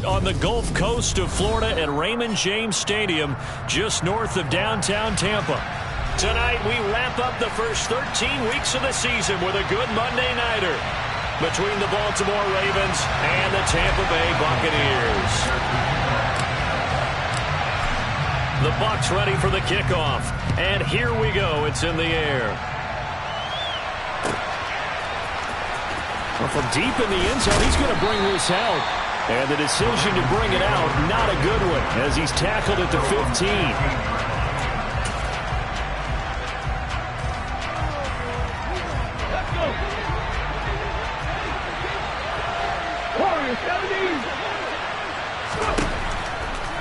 on the Gulf Coast of Florida at Raymond James Stadium, just north of downtown Tampa. Tonight, we wrap up the first 13 weeks of the season with a good Monday nighter between the Baltimore Ravens and the Tampa Bay Buccaneers. The Bucs ready for the kickoff, and here we go. It's in the air. Well, from deep in the end zone, he's going to bring this out. And the decision to bring it out, not a good one, as he's tackled at the 15.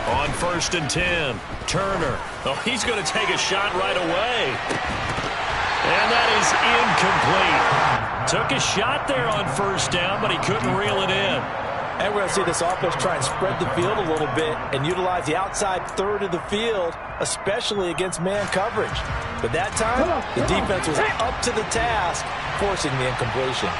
On 1st and 10, Turner. Oh, he's going to take a shot right away. And that is incomplete. Took a shot there on 1st down, but he couldn't reel it in. And we're going to see this offense try and spread the field a little bit and utilize the outside third of the field, especially against man coverage. But that time, the defense was up to the task, forcing the incompletion.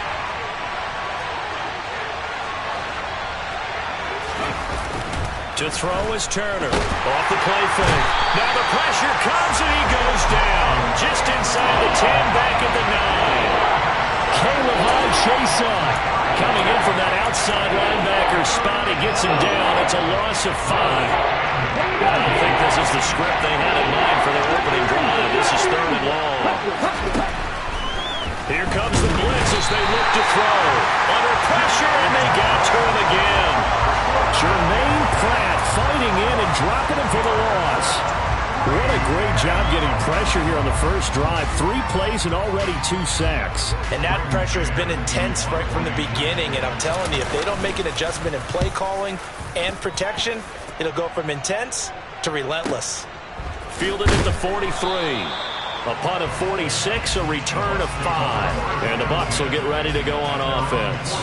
To throw is Turner. Off the play fake. Now the pressure comes and he goes down. Just inside the 10, back at the 9. Caleb Chason coming in from that outside linebacker spot. He gets him down. It's a loss of 5. I don't think this is the script they had in mind for their opening drive. This is 3rd and long. Here comes the blitz as they look to throw. Under pressure, and they got to him again. Jermaine Pratt fighting in and dropping him for the loss. What a great job getting pressure here on the first drive. 3 plays and already 2 sacks. And that pressure has been intense right from the beginning. And I'm telling you, if they don't make an adjustment in play calling and protection, it'll go from intense to relentless. Fielded at the 43. A punt of 46, a return of 5. And the Bucs will get ready to go on offense.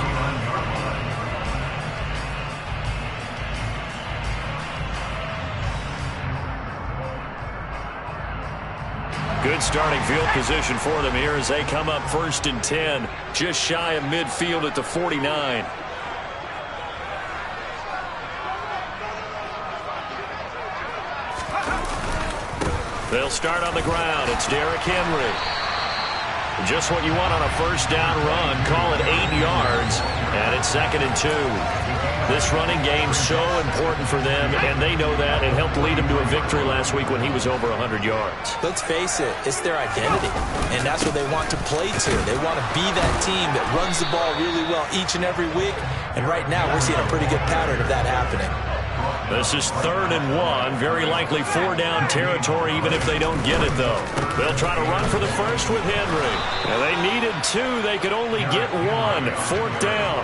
Good starting field position for them here as they come up 1st and 10, just shy of midfield at the 49. They'll start on the ground. It's Derrick Henry. Just what you want on a 1st down run. Call it 8 yards, and it's 2nd and 2. This running game so important for them, and they know that. It helped lead them to a victory last week when he was over 100 yards. Let's face it, it's their identity, and that's what they want to play to. They want to be that team that runs the ball really well each and every week, and right now we're seeing a pretty good pattern of that happening. This is 3rd and 1, very likely 4-down territory even if they don't get it, though. They'll try to run for the first with Henry. And they needed 2. They could only get 1. 4th down.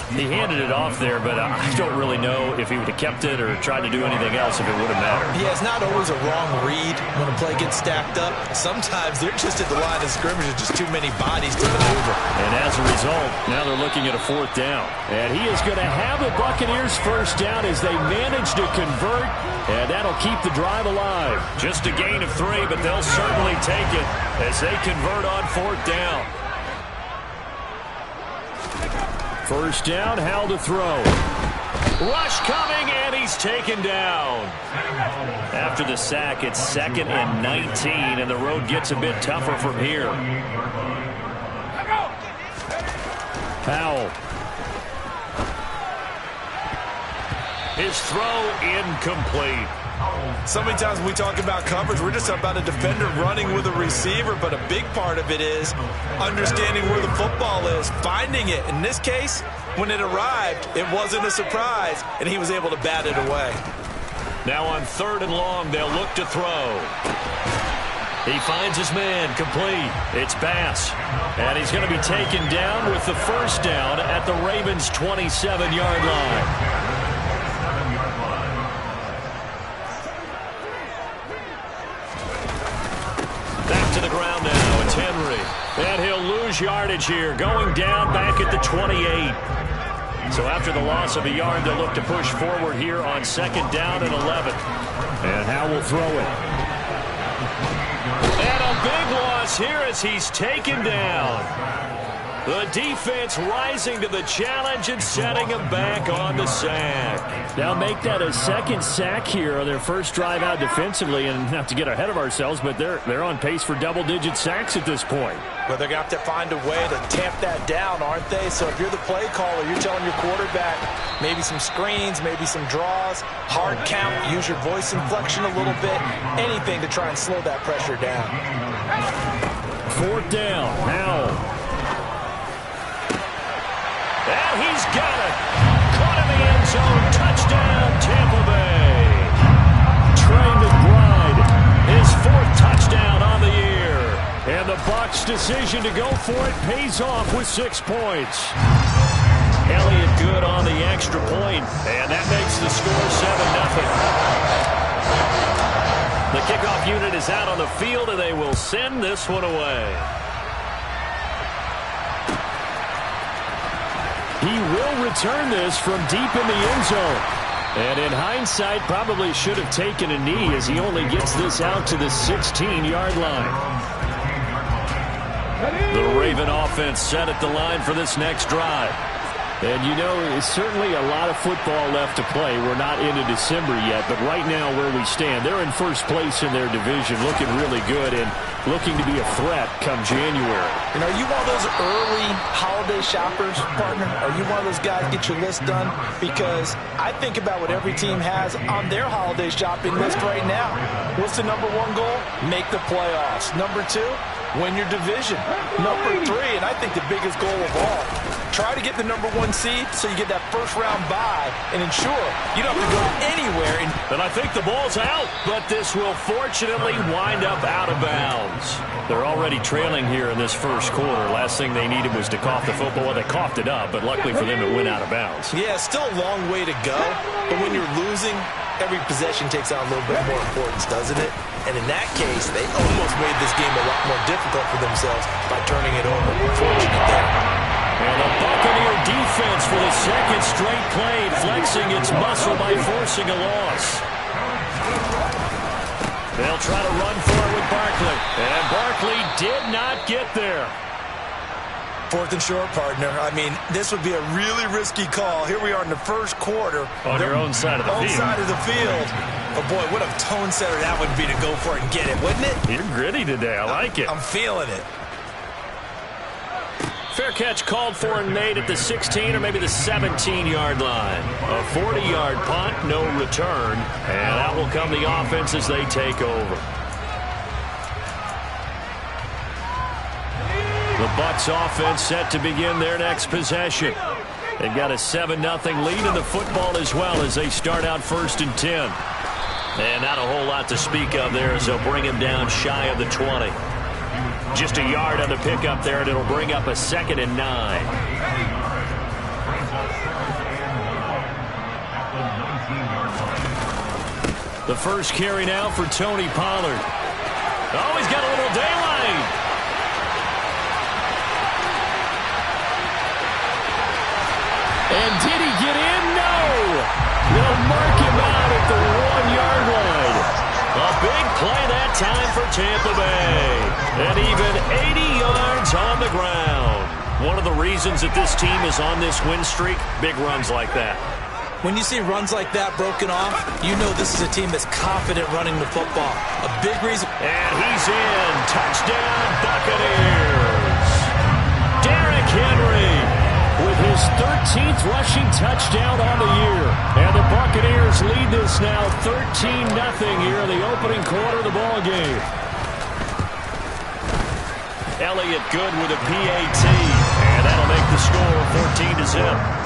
He handed it off there, but I don't really know if he would have kept it or tried to do anything else if it would have mattered. Yeah, it's not always a wrong read when a play gets stacked up. Sometimes they're just at the line of scrimmage with just too many bodies to maneuver. And as a result, now they're looking at a 4th down. And he is going to have the Buccaneers 1st down as they manage to convert, and that'll keep the drive alive. Just a gain of 3, but they'll certainly take it as they convert on 4th down. 1st down, Howell to throw. Rush coming, and he's taken down. After the sack, it's 2nd and 19, and the road gets a bit tougher from here. Howell. His throw incomplete. So many times when we talk about coverage, we're just about a defender running with a receiver, but a big part of it is understanding where the football is, finding it. In this case, when it arrived, it wasn't a surprise, and he was able to bat it away. Now on 3rd and long, they'll look to throw. He finds his man, complete. It's Bass, and he's going to be taken down with the 1st down at the Ravens' 27-yard line. To the ground now, it's Henry. And he'll lose yardage here, going down back at the 28. So after the loss of a yard, they'll look to push forward here on 2nd down and 11. And Howell will throw it. And a big loss here as he's taken down. The defense rising to the challenge and setting them back on the sack. Now make that a second sack here on their first drive out defensively, and not to get ahead of ourselves, but they're on pace for double-digit sacks at this point. Well, they're going to have to find a way to tamp that down, aren't they? So if you're the play caller, you're telling your quarterback maybe some screens, maybe some draws, hard count, use your voice inflection a little bit, anything to try and slow that pressure down. Fourth down, now. And he's got it. Caught in the end zone. Touchdown, Tampa Bay. Trey McBride, his fourth touchdown on the year. And the Bucs' decision to go for it pays off with 6 points. Elliott good on the extra point, and that makes the score 7-0. The kickoff unit is out on the field, and they will send this one away. He will return this from deep in the end zone. And in hindsight, probably should have taken a knee as he only gets this out to the 16-yard line. The Raven offense set at the line for this next drive. And you know, it's certainly a lot of football left to play. We're not into December yet, but right now where we stand, they're in first place in their division, looking really good and looking to be a threat come January. And are you one of those early holiday shoppers, partner? Are you one of those guys get your list done? Because I think about what every team has on their holiday shopping list right now. What's the number one goal? Make the playoffs. Number two, win your division. Number three, and I think the biggest goal of all, try to get the number one seed so you get that first round bye and ensure you don't have to go anywhere. And I think the ball's out, but this will fortunately wind up out of bounds. They're already trailing here in this first quarter. Last thing they needed was to cough the football. Well, they coughed it up, but luckily for them it went out of bounds. Yeah, still a long way to go, but when you're losing, every possession takes on a little bit more importance, doesn't it? And in that case, they almost made this game a lot more difficult for themselves by turning it over. Fortunate there. And the Buccaneer defense for the second straight play, flexing its muscle by forcing a loss. They'll try to run for it with Barkley. And Barkley did not get there. Fourth and short, partner. I mean, this would be a really risky call. Here we are in the first quarter. On your own side of the field. Own side of the field. But, boy, what a tone setter that would be to go for it and get it, wouldn't it? You're gritty today. I like it. I'm feeling it. Fair catch called for and made at the 16 or maybe the 17-yard line. A 40-yard punt, no return. And out will come the offense as they take over. The Bucs offense set to begin their next possession. They've got a 7-0 lead in the football as well as they start out 1st and 10. And not a whole lot to speak of there as they'll bring him down shy of the 20. Just a yard on the pickup there, and it'll bring up a 2nd and 9. The first carry now for Tony Pollard. Oh, he's got a little daylight. And did he get in? No. They'll mark him out at the 1-yard line. A big play that time for Tampa Bay. And even 80 yards on the ground. One of the reasons that this team is on this win streak, big runs like that. When you see runs like that broken off, you know this is a team that's confident running the football. A big reason. And he's in. Touchdown, Buccaneers. Derrick Henry with his 13th rushing touchdown on the year. And the Buccaneers lead this now 13-0 here in the opening quarter of the ball game. Elliott good with a PAT. And that'll make the score 14-0.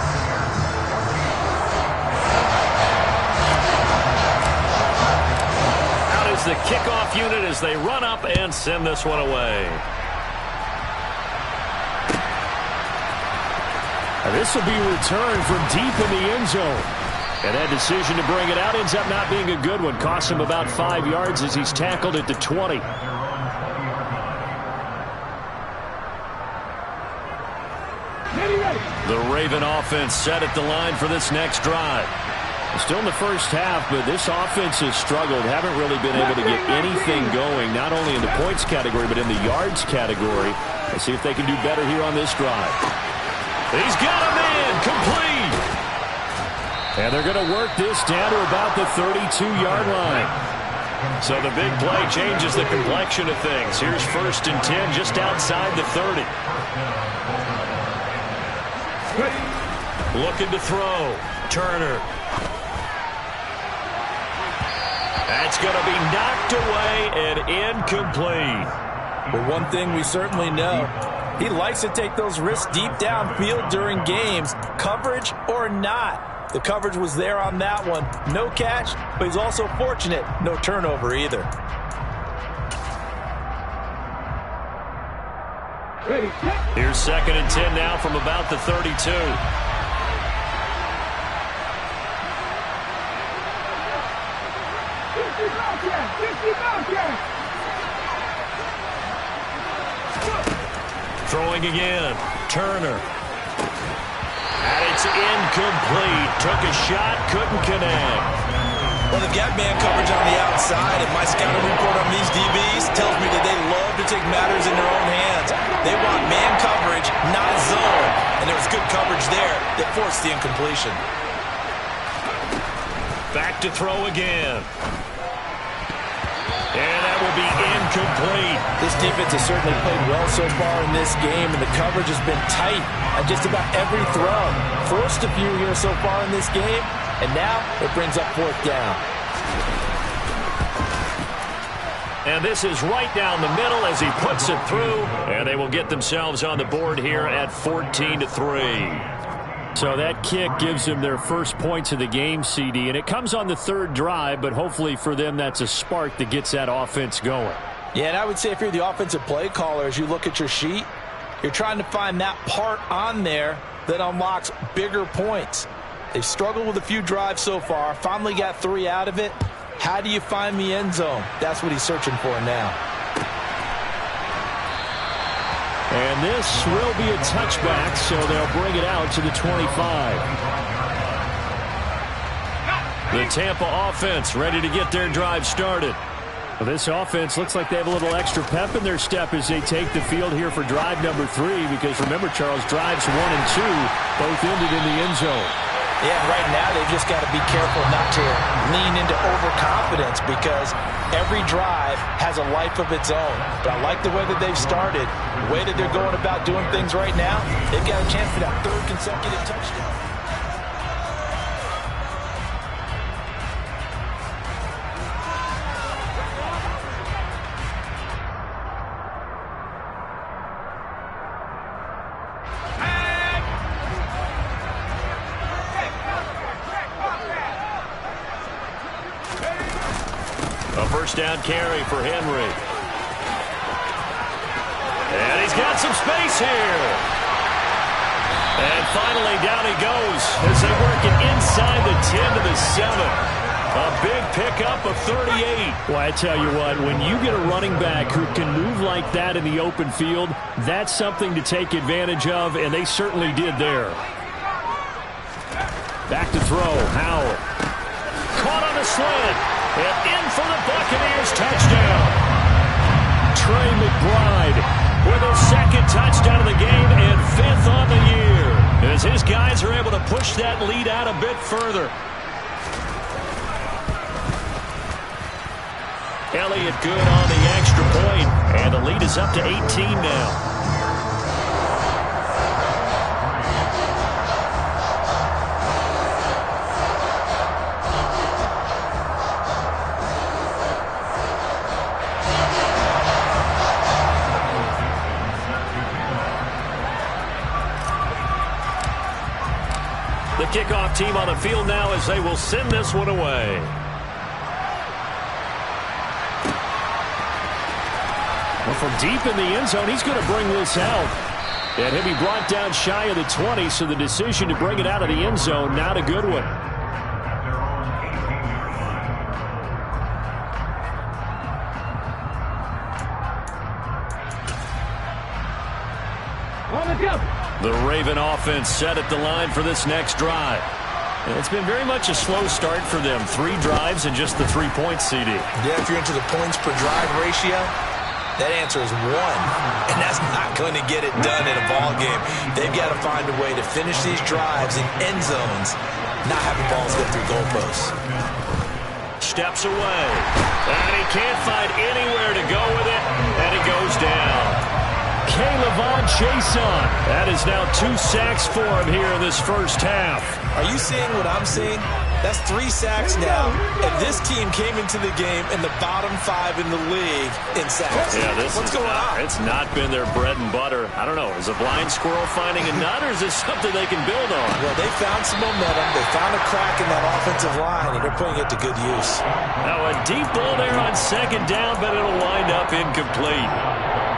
The kickoff unit as they run up and send this one away. Now this will be returned from deep in the end zone. And that decision to bring it out ends up not being a good one. Costs him about 5 yards as he's tackled at the 20. The Raven offense set at the line for this next drive. Still in the first half, but this offense has struggled. Haven't really been able to get anything going, not only in the points category, but in the yards category. Let's see if they can do better here on this drive. He's got a man complete. And they're going to work this down to about the 32-yard line. So the big play changes the complexion of things. Here's 1st and 10 just outside the 30. Looking to throw. Turner. That's going to be knocked away and incomplete. Well, one thing we certainly know, he likes to take those risks deep downfield during games, coverage or not. The coverage was there on that one. No catch, but he's also fortunate. No turnover either. Here's 2nd and 10 now from about the 32. Throwing again. Turner. And it's incomplete. Took a shot, couldn't connect. Well, they've got man coverage on the outside, and my scouting report on these DBs tells me that they love to take matters in their own hands. They want man coverage, not zone. And there was good coverage there that forced the incompletion. Back to throw again. And that will be incomplete. This defense has certainly played well so far in this game, and the coverage has been tight on just about every throw. Forced a few here so far in this game, and now it brings up 4th down. And this is right down the middle as he puts it through, and they will get themselves on the board here at 14-3. So that kick gives them their first points of the game, CD, and it comes on the 3rd drive, but hopefully for them that's a spark that gets that offense going. Yeah, and I would say if you're the offensive play caller, as you look at your sheet, you're trying to find that part on there that unlocks bigger points. They've struggled with a few drives so far, finally got 3 out of it. How do you find the end zone? That's what he's searching for now. And this will be a touchback, so they'll bring it out to the 25. The Tampa offense ready to get their drive started. Well, this offense looks like they have a little extra pep in their step as they take the field here for drive number 3, because remember, Charles, drives 1 and 2 both ended in the end zone. Yeah, right now they've just got to be careful not to lean into overconfidence, because every drive has a life of its own. But I like the way that they've started, the way that they're going about doing things right now. They've got a chance for that 3rd consecutive touchdown. First down carry for Henry. And he's got some space here. And finally down he goes as they work it inside the 10 to the 7. A big pickup of 38. Well, I tell you what, when you get a running back who can move like that in the open field, that's something to take advantage of, and they certainly did there. Back to throw, Howell. Caught on the slant. And in for the Buccaneers touchdown. Trey McBride with his 2nd touchdown of the game and 5th on the year, as his guys are able to push that lead out a bit further. Elliott good on the extra point, and the lead is up to 18 now. The kickoff team on the field now as they will send this one away. Well, from deep in the end zone, he's going to bring this out. And he'll be brought down shy of the 20, so the decision to bring it out of the end zone, not a good one. The Raven offense set at the line for this next drive. And it's been very much a slow start for them. 3 drives and just the 3 points, CD. Yeah, if you're into the points per drive ratio, that answer is 1. And that's not going to get it done in a ball game. They've got to find a way to finish these drives in end zones, not having balls get through goalposts. Steps away. And he can't find anywhere to go with it. And he goes down. Caleb Chason. That is now 2 sacks for him here in this first half. Are you seeing what I'm seeing? That's 3 sacks now, and this team came into the game in the bottom 5 in the league in sacks. Yeah, What's going on? It's not been their bread and butter. I don't know. Is a blind squirrel finding a nut, or is this something they can build on? Well, they found some momentum. They found a crack in that offensive line, and they're putting it to good use. Now a deep ball there on 2nd down, but it'll wind up incomplete.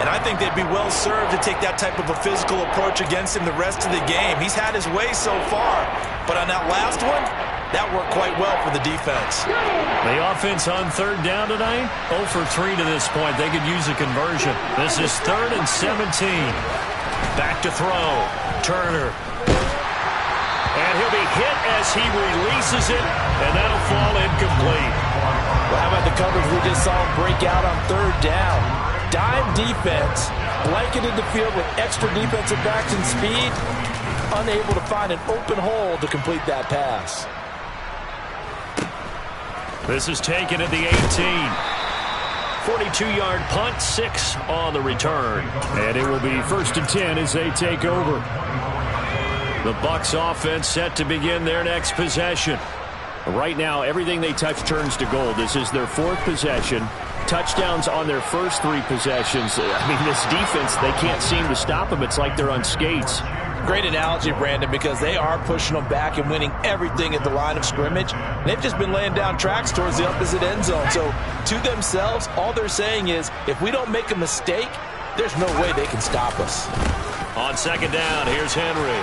And I think they'd be well served to take that type of a physical approach against him the rest of the game. He's had his way so far, but on that last one, that worked quite well for the defense. The offense on 3rd down tonight, 0 for 3 to this point. They could use a conversion. This is 3rd and 17. Back to throw. Turner. And he'll be hit as he releases it, and that'll fall incomplete. Well, how about the coverage we just saw him break out on 3rd down? Dime defense, blanketed the field with extra defensive backs and speed, unable to find an open hole to complete that pass. This is taken at the 18. 42-yard punt, 6 on the return. And it will be 1st and 10 as they take over. The Bucs offense set to begin their next possession. Right now, everything they touch turns to gold. This is their 4th possession. Touchdowns on their first 3 possessions. I mean, this defense, they can't seem to stop them. It's like they're on skates. Great analogy, Brandon, because they are pushing them back and winning everything at the line of scrimmage. They've just been laying down tracks towards the opposite end zone. So to themselves, all they're saying is, if we don't make a mistake, there's no way they can stop us. On 2nd down, here's Henry.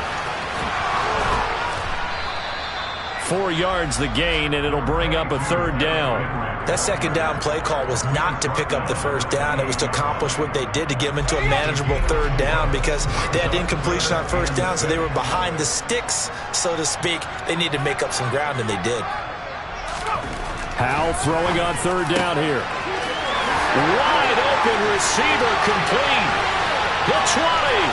4 yards the gain, and it'll bring up a 3rd down. That 2nd down play call was not to pick up the 1st down. It was to accomplish what they did to get them into a manageable 3rd down because they had incompletion on 1st down, so they were behind the sticks, so to speak. They needed to make up some ground, and they did. Howell throwing on 3rd down here. Wide open receiver complete. The 20.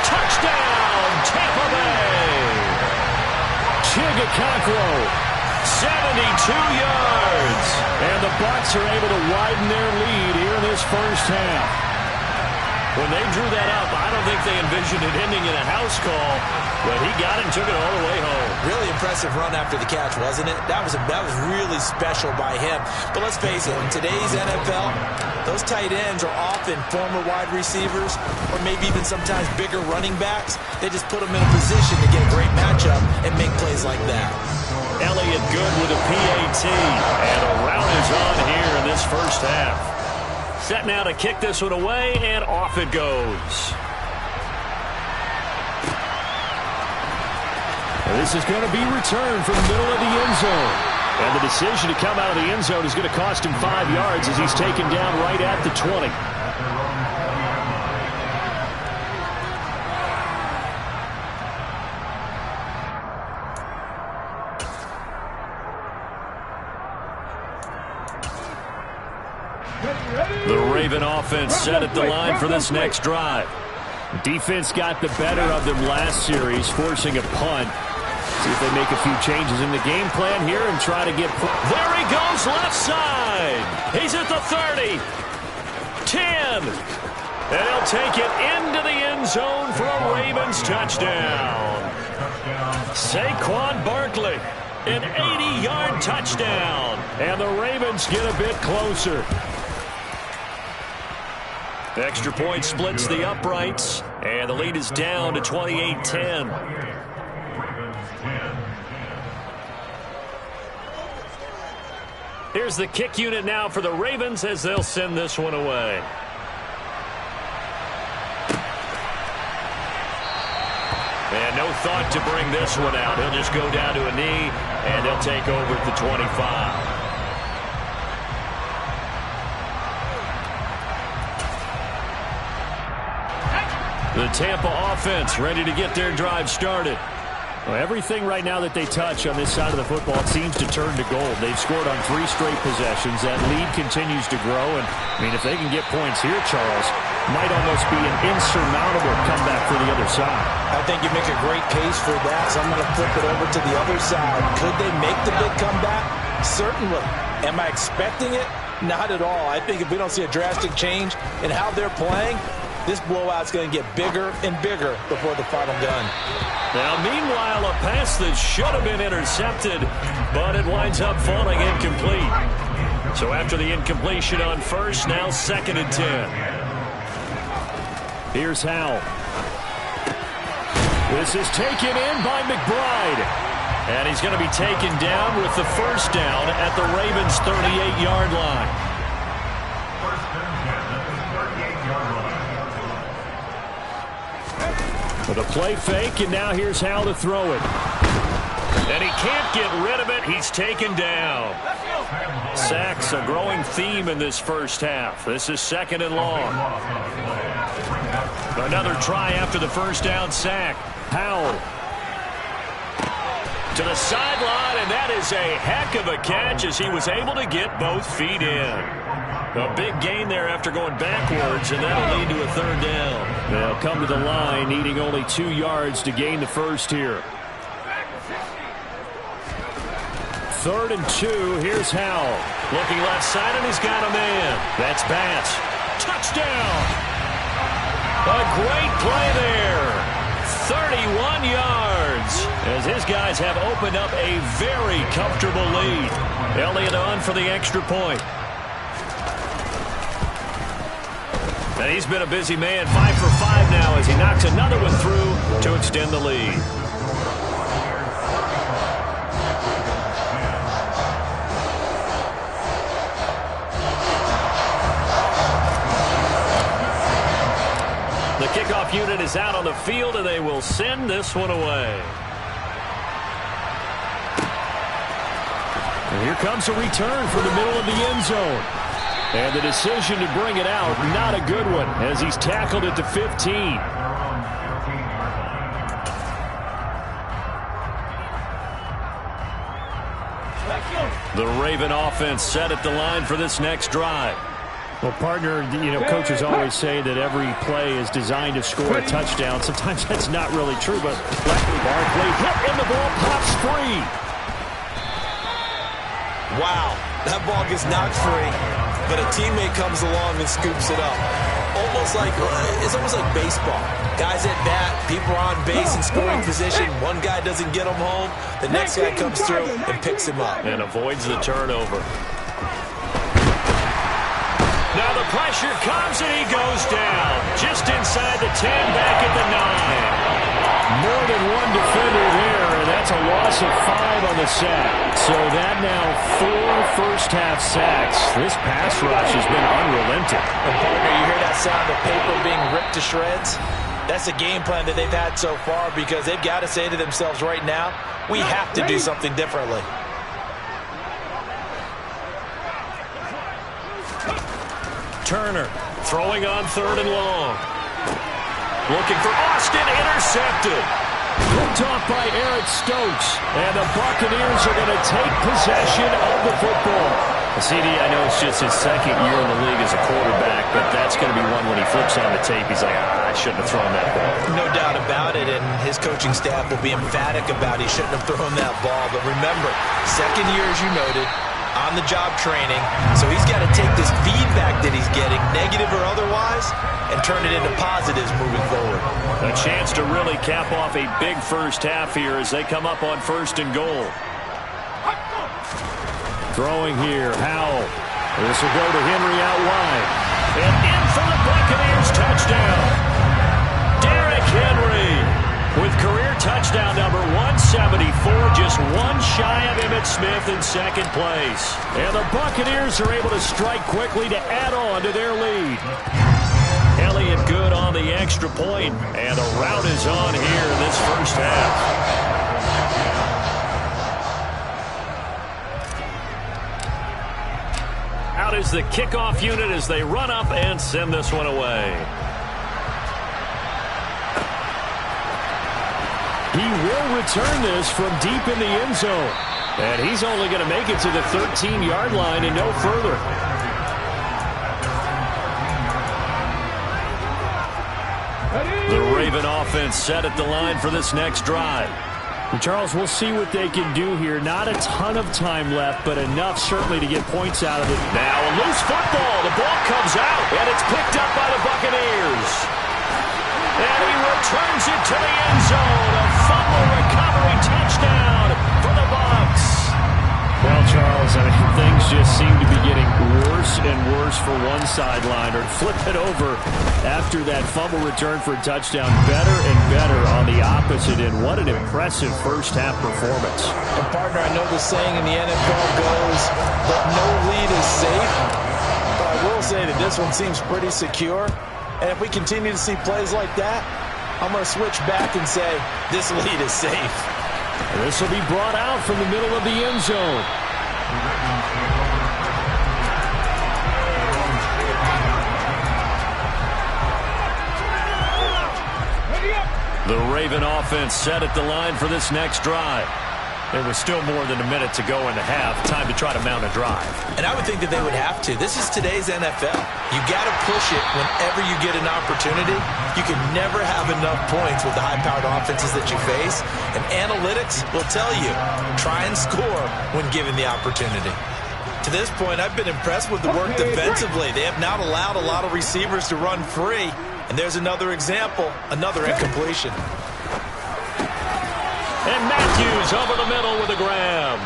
Touchdown, Tampa Bay. Chigakakro. 72 yards. And the Bucs are able to widen their lead here in this first half. When they drew that up, I don't think they envisioned it ending in a house call, but he got it and took it all the way home. Really impressive run after the catch, wasn't it? That was really special by him. But let's face it, in today's NFL, those tight ends are often former wide receivers or maybe even sometimes bigger running backs. They just put them in a position to get a great matchup and make plays like that. Elliott good with a PAT, and a rout is on here in this first half. Set now to kick this one away, and off it goes. This is going to be returned from the middle of the end zone. And the decision to come out of the end zone is going to cost him 5 yards as he's taken down right at the 20. The Raven offense set at the line for this next drive. Defense got the better of them last series, forcing a punt. See if they make a few changes in the game plan here and try to get... There he goes, left side. He's at the 30. 10. And he'll take it into the end zone for a Ravens touchdown. Saquon Barkley, an 80-yard touchdown. And the Ravens get a bit closer. Extra point splits the uprights, and the lead is down to 28-10. Here's the kick unit now for the Ravens as they'll send this one away. And no thought to bring this one out. He'll just go down to a knee, and they'll take over at the 25. The Tampa offense ready to get their drive started. Well, everything right now that they touch on this side of the football seems to turn to gold. They've scored on 3 straight possessions. That lead continues to grow. And, I mean, if they can get points here, Charles, might almost be an insurmountable comeback for the other side. I think you make a great case for that, so I'm going to flip it over to the other side. Could they make the big comeback? Certainly. Am I expecting it? Not at all. I think if we don't see a drastic change in how they're playing, this blowout's going to get bigger and bigger before the final gun. Now, meanwhile, a pass that should have been intercepted, but it winds up falling incomplete. So after the incompletion on first, now 2nd and 10. Here's Howell. This is taken in by McBride. And he's going to be taken down with the first down at the Ravens' 38-yard line. With a play fake, and now here's Howell to throw it. And he can't get rid of it. He's taken down. Sacks, a growing theme in this first half. This is 2nd and long. Another try after the first down sack. Howell. To the sideline, and that is a heck of a catch as he was able to get both feet in. A big gain there after going backwards, and that'll lead to a 3rd down. They'll come to the line, needing only 2 yards to gain the first here. 3rd and 2. Here's Howell. Looking left side, and he's got a man. That's Bass. Touchdown! A great play there. 31 yards as his guys have opened up a very comfortable lead. Elliott on for the extra point. And he's been a busy man, 5 for 5 now as he knocks another one through to extend the lead. The kickoff unit is out on the field, and they will send this one away. And here comes a return from the middle of the end zone. And the decision to bring it out, not a good one, as he's tackled at the 15. The Raven offense set at the line for this next drive. Well, partner, coaches always say that every play is designed to score a touchdown. Sometimes that's not really true, but Barkley hit and the ball pops free. Wow, that ball gets knocked free, but a teammate comes along and scoops it up. It's almost like baseball. Guys at bat, people are on base in scoring position. One guy doesn't get him home. The next guy comes through and picks him up. And avoids the turnover. Now the pressure comes and he goes down. Just inside the 10, back at the 9. More than one defender there, and that's a loss of 5 on the sack. So that now 4 first-half sacks. This pass rush has been unrelenting. And partner, you hear that sound of paper being ripped to shreds? That's the game plan that they've had so far because they've got to say to themselves right now, we have to do something differently. Turner throwing on 3rd and long. Looking for Austin, intercepted. Picked off by Eric Stokes. And the Buccaneers are going to take possession of the football. CD, I know it's just his 2nd year in the league as a quarterback, but that's going to be one when he flips on the tape. He's like, I shouldn't have thrown that ball. No doubt about it, and his coaching staff will be emphatic about he shouldn't have thrown that ball. But remember, 2nd year, as you noted, on-the-job training. So he's got to take this feedback that he's getting, negative or otherwise, and turn it into positives moving forward. A chance to really cap off a big first half here as they come up on 1st and goal. Throwing here, Howell. This will go to Henry out wide. And in for the Buccaneers touchdown. Derrick Henry with career touchdown number 174, just one shy of Emmitt Smith in 2nd place. And the Buccaneers are able to strike quickly to add on to their lead. Elliott good on the extra point, and the rout is on here in this first half. Out is the kickoff unit as they run up and send this one away. He will return this from deep in the end zone. And he's only going to make it to the 13-yard line and no further. The Raven offense set at the line for this next drive. And Charles, we'll see what they can do here. Not a ton of time left, but enough certainly to get points out of it. Now a loose football. The ball comes out, and it's picked up by the Buccaneers. And he returns it to the end zone. A fumble recovery touchdown for the Bucs. Well, Charles, I mean, things just seem to be getting worse and worse for one sideline. Or flip it over after that fumble return for a touchdown. Better and better on the opposite end. What an impressive first-half performance. And, partner, I know the saying in the NFL goes that no lead is safe. But I will say that this one seems pretty secure. And if we continue to see plays like that, I'm going to switch back and say this lead is safe. And this will be brought out from the middle of the end zone. The Raven offense set at the line for this next drive. There was still more than a minute to go in the half. Time to try to mount a drive. And I would think that they would have to. This is today's NFL. You got to push it whenever you get an opportunity. You can never have enough points with the high-powered offenses that you face. And analytics will tell you, try and score when given the opportunity. To this point, I've been impressed with the work defensively. They have not allowed a lot of receivers to run free. And there's another example, another incompletion. And Matthews over the middle with a grab.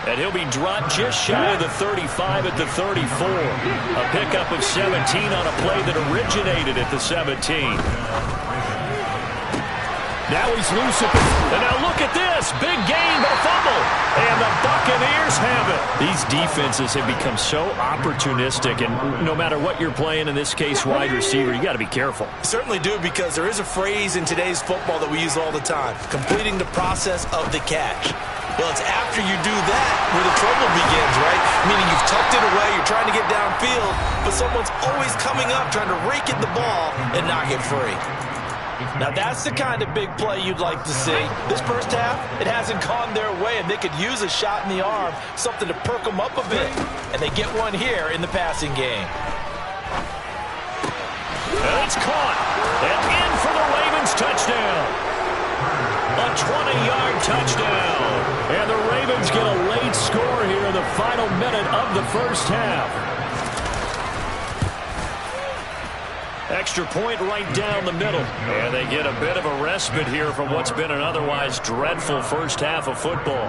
And he'll be dropped just shy of the 35 at the 34. A pickup of 17 on a play that originated at the 17. Now he's loose at the... And now look at this. Big gain, but a fumble. And the Buccaneers have it. These defenses have become so opportunistic, and no matter what you're playing, in this case wide receiver, you got to be careful. Certainly do, because there is a phrase in today's football that we use all the time, completing the process of the catch. Well, it's after you do that where the trouble begins, right? Meaning you've tucked it away, you're trying to get downfield, but someone's always coming up trying to rake at the ball and knock it free. Now, that's the kind of big play you'd like to see. This first half, it hasn't gone their way, and they could use a shot in the arm, something to perk them up a bit. And they get one here in the passing game. And it's caught. And in for the Ravens touchdown. A 20-yard touchdown. And the Ravens get a late score here in the final minute of the first half. Extra point right down the middle. And they get a bit of a respite here from what's been an otherwise dreadful first half of football.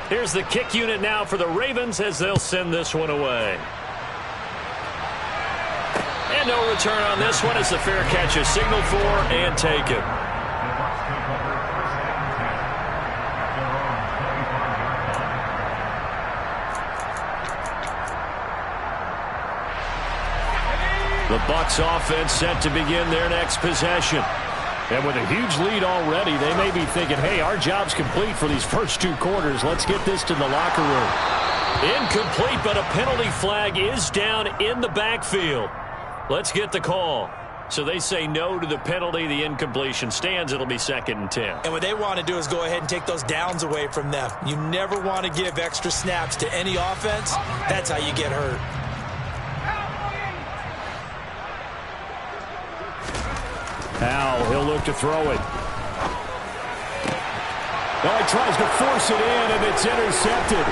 Here's the kick unit now for the Ravens as they'll send this one away. And no return on this one as the fair catch is signaled for and taken. The Bucs offense set to begin their next possession. And with a huge lead already, they may be thinking, hey, our job's complete for these first two quarters. Let's get this to the locker room. Incomplete, but a penalty flag is down in the backfield. Let's get the call. So they say no to the penalty. The incompletion stands. It'll be 2nd and 10. And what they want to do is go ahead and take those downs away from them. You never want to give extra snaps to any offense. That's how you get hurt. Now he'll look to throw it. Oh, he tries to force it in, and it's intercepted.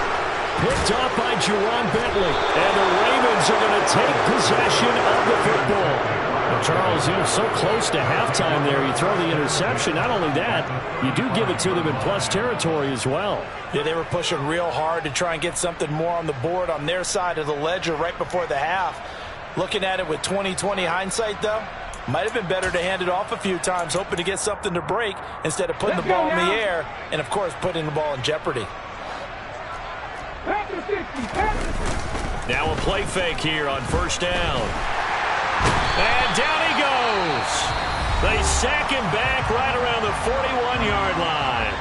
Picked off by Jerron Bentley. And the Ravens are going to take possession of the football. Well, Charles, you're so close to halftime there. You throw the interception. Not only that, you do give it to them in plus territory as well. Yeah, they were pushing real hard to try and get something more on the board on their side of the ledger right before the half. Looking at it with 20/20 hindsight, though, might have been better to hand it off a few times, hoping to get something to break instead of putting the ball in the air and, of course, putting the ball in jeopardy. Now a play fake here on first down. And down he goes. They sack him back right around the 41-yard line.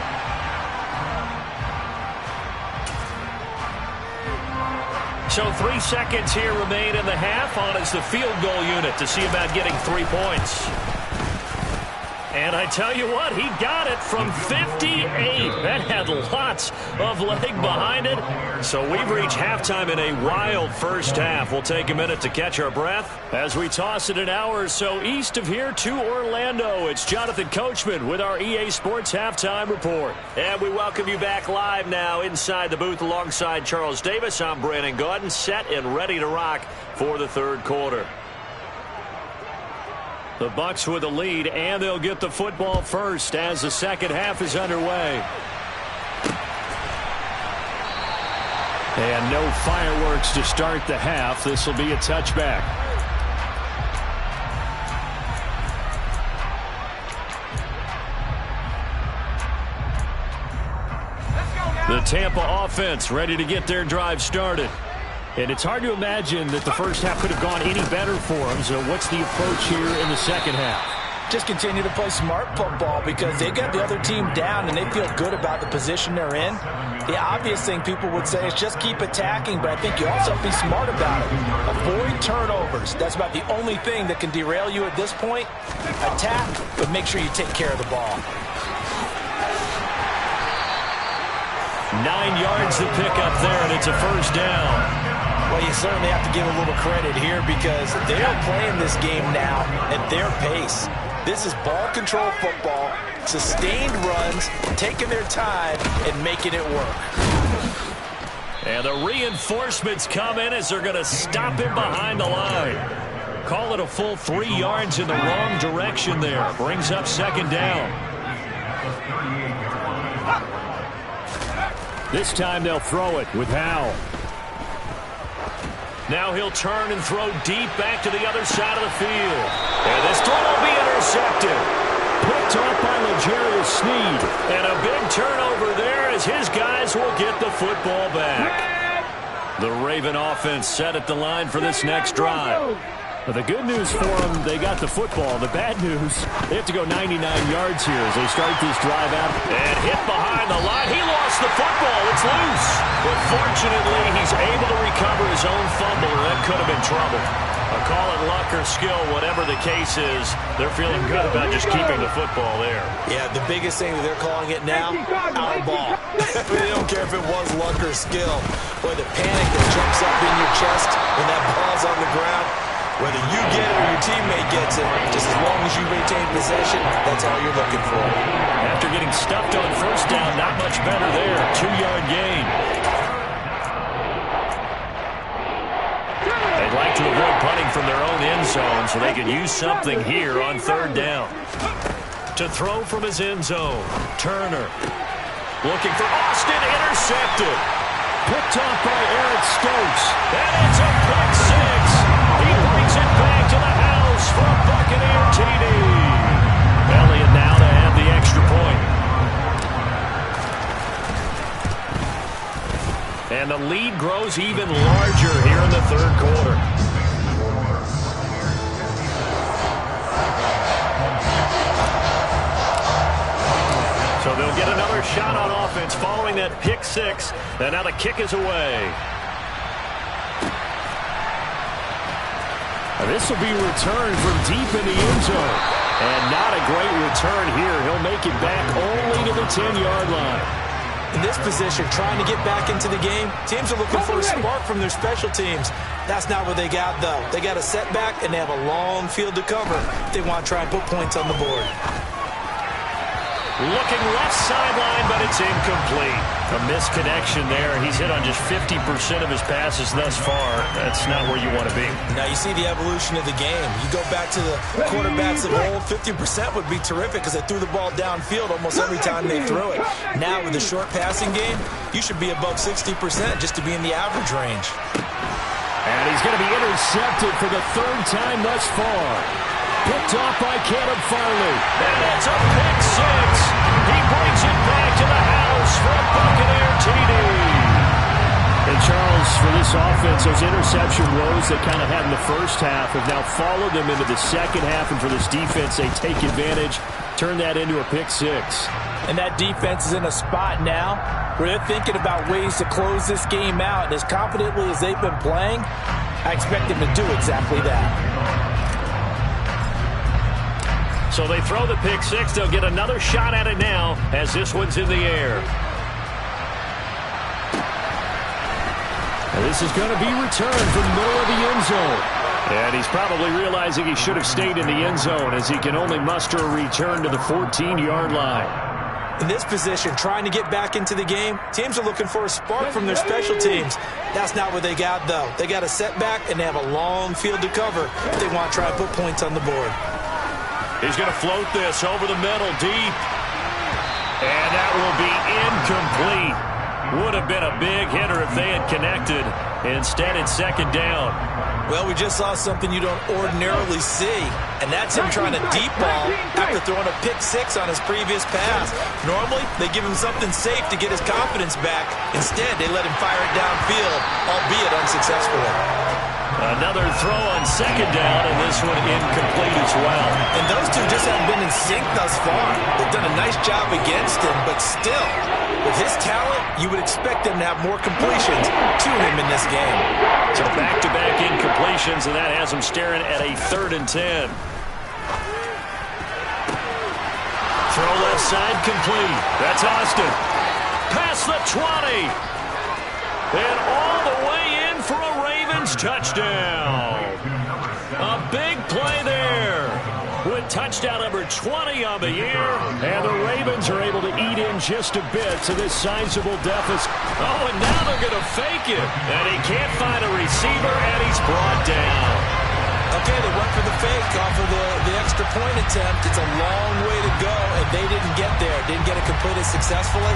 So 3 seconds here remain in the half. On is the field goal unit to see about getting 3 points. And I tell you what, he got it from 58. That had lots of leg behind it. So we've reached halftime in a wild first half. We'll take a minute to catch our breath as we toss it an hour or so east of here to Orlando. It's Jonathan Coachman with our EA Sports Halftime Report. And we welcome you back live now inside the booth alongside Charles Davis. I'm Brandon Gaudin, set and ready to rock for the third quarter. The Bucs with the lead, and they'll get the football first as the second half is underway. And no fireworks to start the half. This will be a touchback. The Tampa offense ready to get their drive started. And it's hard to imagine that the first half could have gone any better for them. So what's the approach here in the second half? Just continue to play smart football because they got the other team down and they feel good about the position they're in. The obvious thing people would say is just keep attacking, but I think you also have to be smart about it. Avoid turnovers. That's about the only thing that can derail you at this point. Attack, but make sure you take care of the ball. 9 yards to pick up there, and it's a first down. Well, you certainly have to give a little credit here because they are playing this game now at their pace. This is ball control football, sustained runs, taking their time and making it work. And the reinforcements come in as they're going to stop him behind the line. Call it a full 3 yards in the wrong direction there. Brings up second down. This time they'll throw it with Howell. Now he'll turn and throw deep back to the other side of the field. And this throw will be intercepted. Picked off by L'Jarius Sneed. And a big turnover there as his guys will get the football back. The Raven offense set at the line for this next drive. Well, the good news for them, they got the football. The bad news, they have to go 99 yards here as they start this drive out. And hit behind the line. He lost the football. It's loose. But fortunately, he's able to recover his own fumble, or that could have been trouble. Call it luck or skill, whatever the case is, they're feeling good about just keeping the football there. Yeah, the biggest thing that they're calling it now, our ball. They don't care if it was luck or skill. Boy, the panic that jumps up in your chest when that ball's on the ground, whether you get it or your teammate gets it, just as long as you maintain possession, that's all you're looking for. After getting stuffed on first down, not much better there. 2-yard gain. They'd like to avoid punting from their own end zone so they could use something here on third down. To throw from his end zone, Turner. Looking for Austin, intercepted. Picked off by Eric Stokes. And it's a pick six. He brings it back to the house for a Buccaneer TD. Elliott now to have the extra point. And the lead grows even larger here in the third quarter. So they'll get another shot on offense following that pick six. And now the kick is away. This will be returned from deep in the end zone. And not a great return here. He'll make it back only to the 10-yard line. In this position, trying to get back into the game, teams are looking for a spark from their special teams. That's not what they got, though. They got a setback, and they have a long field to cover if they want to try and put points on the board. Looking left sideline, but it's incomplete. A misconnection there. He's hit on just 50% of his passes thus far. That's not where you want to be. Now you see the evolution of the game. You go back to the quarterbacks of old, 50% would be terrific because they threw the ball downfield almost every time they threw it. Now with the short passing game, you should be above 60% just to be in the average range. And he's going to be intercepted for the third time thus far. Picked off by Caleb Farley. And it's a pick six. He brings it back to the house for a Buccaneer TD. And Charles, for this offense, those interception woes they kind of had in the first half have now followed them into the second half. And for this defense, they take advantage, turn that into a pick six. And that defense is in a spot now where they're thinking about ways to close this game out. And as confidently as they've been playing, I expect them to do exactly that. So they throw the pick six. They'll get another shot at it now as this one's in the air. And this is going to be returned from the middle of the end zone. And he's probably realizing he should have stayed in the end zone as he can only muster a return to the 14-yard line. In this position, trying to get back into the game, teams are looking for a spark from their special teams. That's not what they got, though. They got a setback, and they have a long field to cover if they want to try and put points on the board. He's going to float this over the middle, deep. And that will be incomplete. Would have been a big hitter if they had connected. Instead, it's second down. Well, we just saw something you don't ordinarily see, and that's him trying to deep ball after throwing a pick six on his previous pass. Normally, they give him something safe to get his confidence back. Instead, they let him fire it downfield, albeit unsuccessfully. Another throw on second down, and this one incomplete as well. And those two just haven't been in sync thus far. They've done a nice job against him, but still, with his talent, you would expect them to have more completions to him in this game. So back-to-back incompletions, and that has him staring at a 3rd and 10. Throw left side complete. That's Austin. Past the 20. And all the way in for a Ravens touchdown. A big play there with touchdown number 20 on the year. And the Ravens are able to eat in just a bit to this sizable deficit. Oh, and now they're going to fake it. And he can't find a receiver, and he's brought down. Okay, they went for the fake off of the extra point attempt. It's a long way to go, and they didn't get there. Didn't get it completed successfully.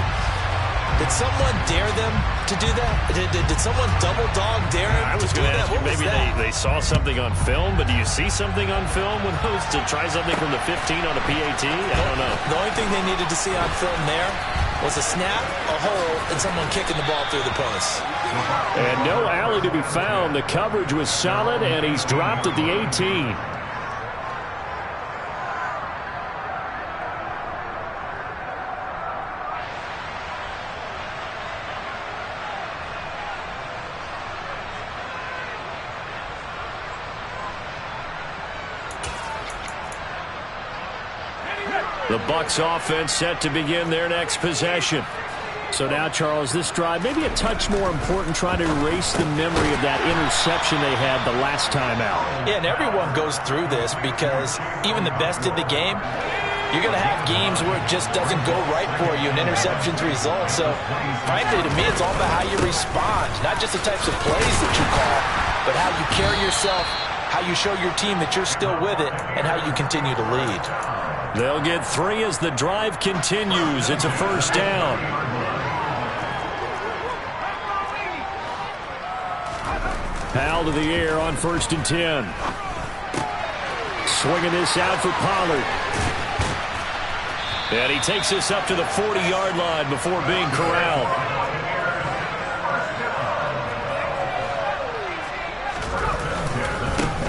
Did someone dare them to do that? Did someone double dog dare him I was to do going to that? ask you, maybe they saw something on film, but do you see something on film with those to try something from the 15 on a PAT? I don't know. The only thing they needed to see on film there was a snap, a hole, and someone kicking the ball through the post. And no alley to be found. The coverage was solid, and he's dropped at the 18. The Bucs offense set to begin their next possession. So now, Charles, this drive maybe a touch more important, trying to erase the memory of that interception they had the last time out. Yeah, and everyone goes through this because even the best in the game, you're going to have games where it just doesn't go right for you, and interceptions result. So, frankly, to me, it's all about how you respond, not just the types of plays that you call, but how you carry yourself, how you show your team that you're still with it, and how you continue to lead. They'll get 3 as the drive continues. It's a first down. Powell to the air on 1st and 10. Swinging this out for Pollard. And he takes this up to the 40-yard line before being corralled.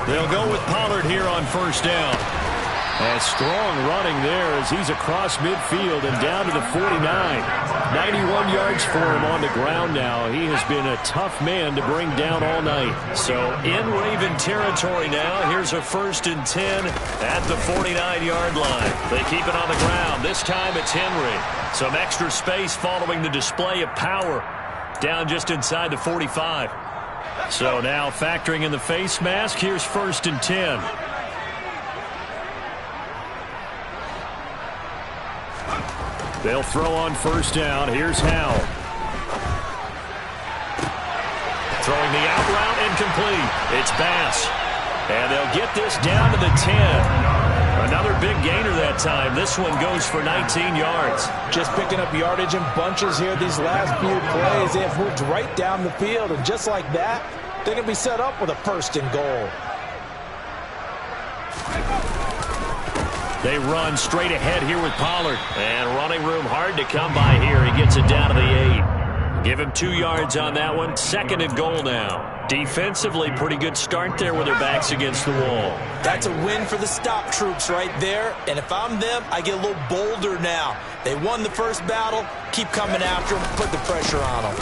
They'll go with Pollard here on 1st down. And strong running there as he's across midfield and down to the 49. 91 yards for him on the ground now. He has been a tough man to bring down all night. So in Raven territory now. Here's a 1st and 10 at the 49-yard line. They keep it on the ground. This time it's Henry. Some extra space following the display of power. Down just inside the 45. So now factoring in the face mask, here's 1st and 10. They'll throw on 1st down. Here's Howell. Throwing the out route incomplete. It's Bass. And they'll get this down to the 10. Another big gainer that time. This one goes for 19 yards. Just picking up yardage in bunches here these last few plays. They have moved right down the field. And just like that, they're going to be set up with a 1st and goal. They run straight ahead here with Pollard. And running room hard to come by here. He gets it down to the 8. Give him 2 yards on that one. 2nd and goal now. Defensively, pretty good start there with their backs against the wall. That's a win for the stop troops right there. And if I'm them, I get a little bolder now. They won the first battle. keep coming after him, put the pressure on him.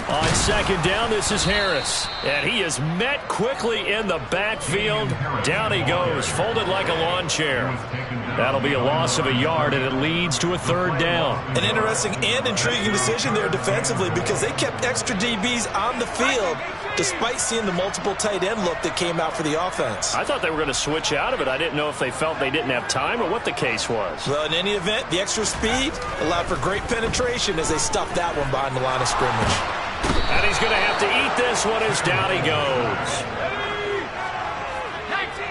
On second down, this is Harris. And he is met quickly in the backfield. Down he goes, folded like a lawn chair. That'll be a loss of a yard, and it leads to a third down. An interesting and intriguing decision there defensively because they kept extra DBs on the field despite seeing the multiple tight end look that came out for the offense. I thought they were going to switch out of it. I didn't know if they felt they didn't have time or what the case was. Well, in any event, the extra speed allowed for great penetration as they stuffed that one behind the line of scrimmage. And he's going to have to eat this one as down he goes. 19.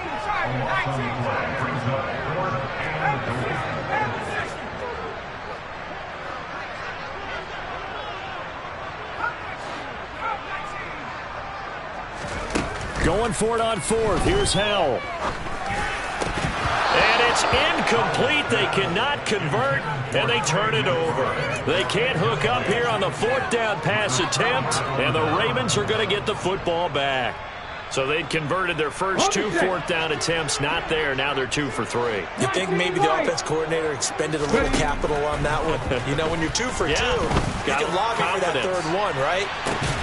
Going for it on fourth. Here's Howell. And it's incomplete. They cannot convert, and they turn it over. They can't hook up here on the fourth down pass attempt, and the Ravens are going to get the football back. So they'd converted their first two fourth down attempts, not there. Now they're 2 for 3. You think maybe the offense coordinator expended a little capital on that one? You know, when you're 2 for 2, you can lobby for that third one, right?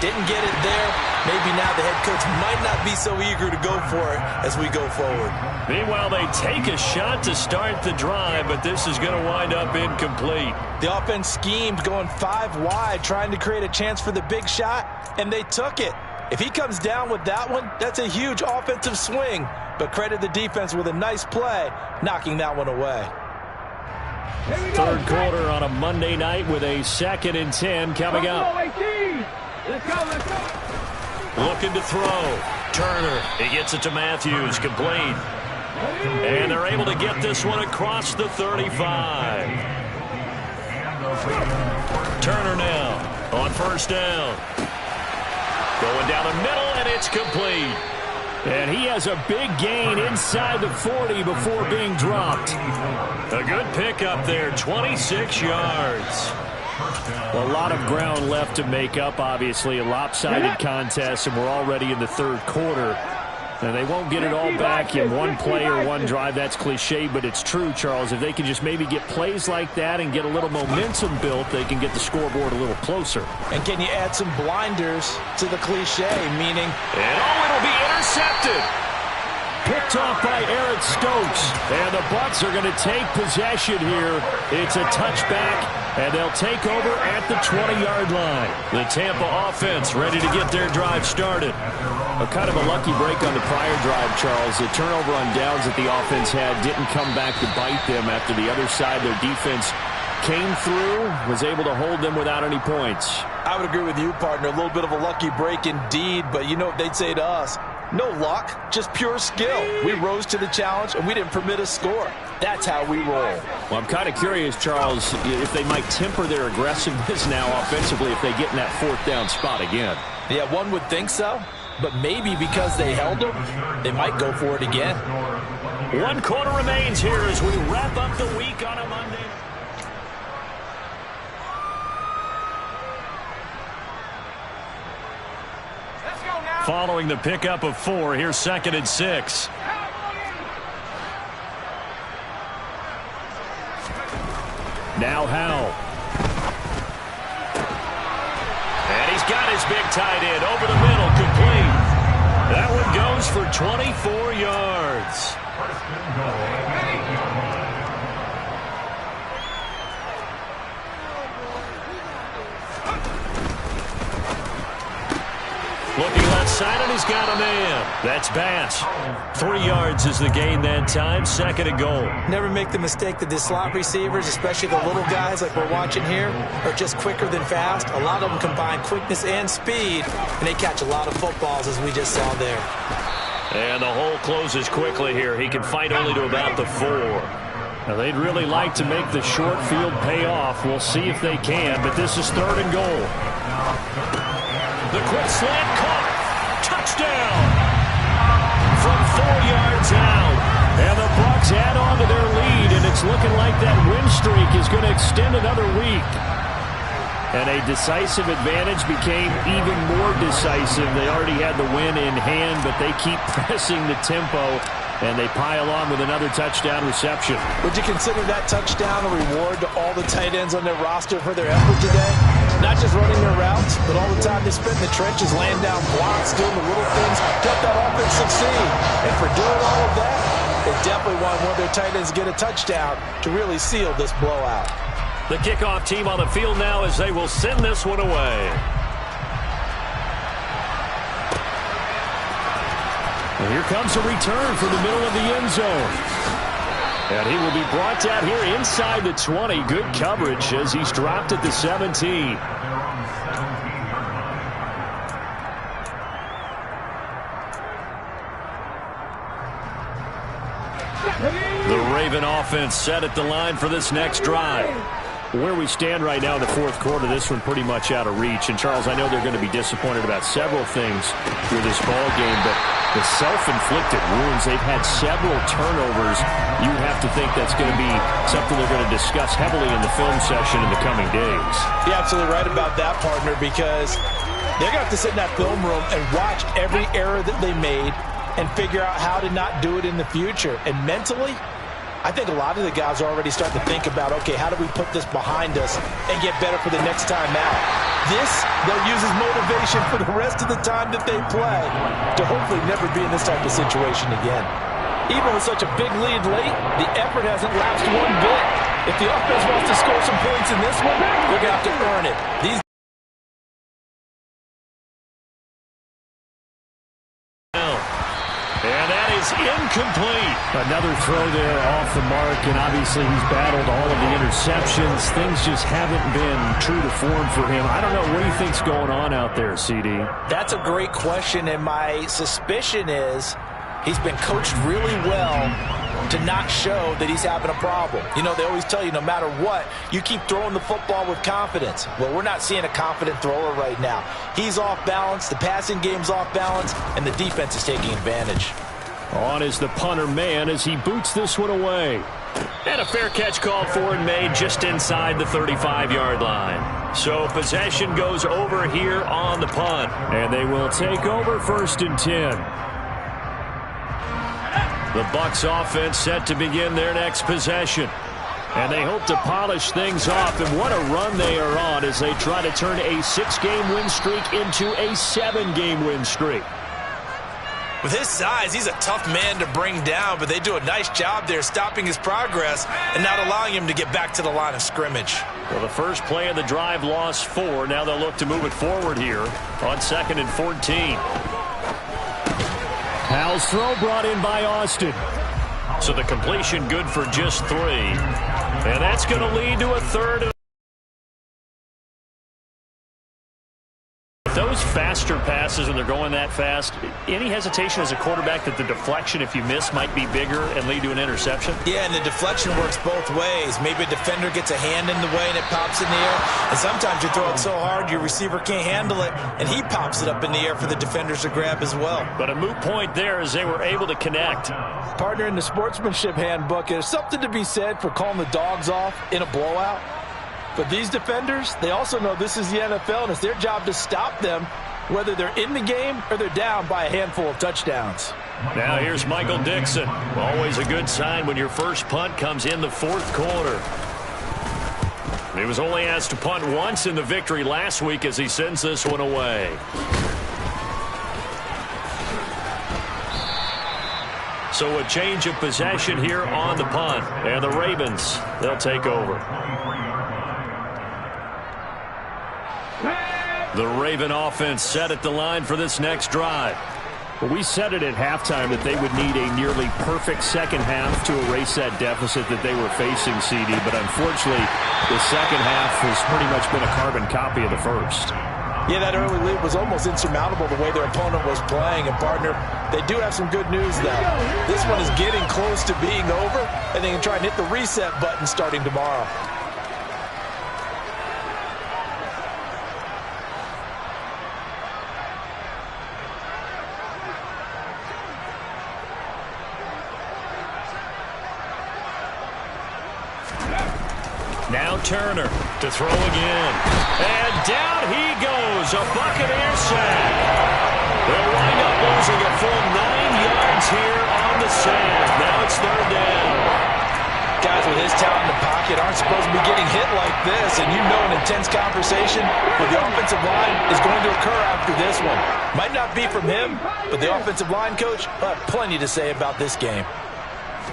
Didn't get it there. Maybe now the head coach might not be so eager to go for it as we go forward. Meanwhile, they take a shot to start the drive, but this is going to wind up incomplete. The offense schemed going 5 wide, trying to create a chance for the big shot, and they took it. If he comes down with that one, that's a huge offensive swing. But credit the defense with a nice play, knocking that one away. Third quarter on a Monday night with a 2nd and 10 coming up. Let's go. Looking to throw. Turner, he gets it to Matthews, complete. And they're able to get this one across the 35. Turner now on first down. Going down the middle, and it's complete. And he has a big gain inside the 40 before being dropped. A good pickup there, 26 yards. Well, a lot of ground left to make up, obviously. A lopsided contest, and we're already in the third quarter. And they won't get it all back in one play or one drive. That's cliche, but it's true, Charles. If they can just maybe get plays like that and get a little momentum built, they can get the scoreboard a little closer. And can you add some blinders to the cliche, meaning... And it'll be intercepted. Picked off by Eric Stokes. And the Bucs are going to take possession here. It's a touchback, and they'll take over at the 20-yard line. The Tampa offense ready to get their drive started. A kind of a lucky break on the prior drive, Charles. The turnover on downs that the offense had didn't come back to bite them after the other side. Their defense came through, was able to hold them without any points. I would agree with you, partner. A little bit of a lucky break indeed, but you know what they'd say to us? No luck, just pure skill. We rose to the challenge, and we didn't permit a score. That's how we roll. Well, I'm kind of curious, Charles, if they might temper their aggressiveness now offensively if they get in that fourth down spot again. Yeah, one would think so. But maybe because they held them, they might go for it again. 1 quarter remains here as we wrap up the week on a Monday. Let's go now. Following the pickup of 4, here's 2nd and 6. Now Howell. And he's got his big tight end over the middle, complete. That one goes for 24 yards. Looking left side, and he's got a man. That's Bass. 3 yards is the gain that time. 2nd and goal. Never make the mistake that the slot receivers, especially the little guys like we're watching here, are just quicker than fast. A lot of them combine quickness and speed, and they catch a lot of footballs, as we just saw there. And the hole closes quickly here. He can fight only to about the 4. Now, they'd really like to make the short field pay off. We'll see if they can, but this is 3rd and goal. The quick slant caught. Touchdown. From 4 yards out. And the Bucs add on to their lead, and it's looking like that win streak is going to extend another week. And a decisive advantage became even more decisive. They already had the win in hand, but they keep pressing the tempo, and they pile on with another touchdown reception. Would you consider that touchdown a reward to all the tight ends on their roster for their effort today? Not just running their routes, but all the time they spent in the trenches laying down blocks, doing the little things to help that offense succeed. And for doing all of that, they definitely want one of their tight ends to get a touchdown to really seal this blowout. The kickoff team on the field now as they will send this one away. And here comes a return from the middle of the end zone. And he will be brought down here inside the 20. Good coverage as he's dropped at the 17. The Raven offense set at the line for this next drive. Where we stand right now in the fourth quarter, this one pretty much out of reach. And, Charles, I know they're going to be disappointed about several things with this ball game, but the self-inflicted wounds, they've had several turnovers. You have to think that's going to be something they're going to discuss heavily in the film session in the coming days. You're absolutely right about that, partner, because they're going to have to sit in that film room and watch every error that they made and figure out how to not do it in the future. And mentally, I think a lot of the guys are already starting to think about, okay, how do we put this behind us and get better for the next time out? This, they'll use as motivation for the rest of the time that they play to hopefully never be in this type of situation again. Even with such a big lead late, the effort hasn't lapsed one bit. If the offense wants to score some points in this one, they're going to have to earn it. And that is incomplete. Another throw there off the mark, and obviously he's battled all of the interceptions. Things just haven't been true to form for him. I don't know. What do you think's going on out there, CD? That's a great question, and my suspicion is he's been coached really well to not show that he's having a problem. You know, they always tell you no matter what, you keep throwing the football with confidence. Well, we're not seeing a confident thrower right now. He's off balance, the passing game's off balance, and the defense is taking advantage. On is the punter man as he boots this one away. And a fair catch called for and made just inside the 35-yard line. So possession goes over here on the punt. And they will take over 1st and 10. The Bucs offense set to begin their next possession. And they hope to polish things off. And what a run they are on as they try to turn a 6-game win streak into a 7-game win streak. With his size, he's a tough man to bring down, but they do a nice job there stopping his progress and not allowing him to get back to the line of scrimmage. Well, the first play of the drive lost 4. Now they'll look to move it forward here on 2nd and 14. Howell's throw brought in by Austin. So the completion good for just 3. And that's going to lead to a 3rd. Those faster passes, and they're going that fast, any hesitation as a quarterback that the deflection, if you miss, might be bigger and lead to an interception? Yeah, and the deflection works both ways. Maybe a defender gets a hand in the way and it pops in the air. And sometimes you throw it so hard your receiver can't handle it, and he pops it up in the air for the defenders to grab as well. But a moot point there as they were able to connect. Partner, in the sportsmanship handbook, there's something to be said for calling the dogs off in a blowout. But these defenders, they also know this is the NFL, and it's their job to stop them, whether they're in the game or they're down by a handful of touchdowns. Now here's Michael Dixon. Always a good sign when your first punt comes in the 4th quarter. He was only asked to punt once in the victory last week as he sends this one away. So a change of possession here on the punt. And the Ravens, they'll take over. The Raven offense set at the line for this next drive. Well, we said it at halftime that they would need a nearly perfect second half to erase that deficit that they were facing, CD. But unfortunately, the second half has pretty much been a carbon copy of the first. Yeah, that early lead was almost insurmountable the way their opponent was playing. And, partner, they do have some good news, though. This one is getting close to being over, and they can try and hit the reset button starting tomorrow. Now Turner. To throw again. And down he goes. A Buccaneer sack. They'll wind up losing a full 9 yards here on the sack. Now it's third down. Guys with his talent in the pocket aren't supposed to be getting hit like this, and you know an intense conversation with the offensive line is going to occur after this one. Might not be from him, but the offensive line coach will have plenty to say about this game.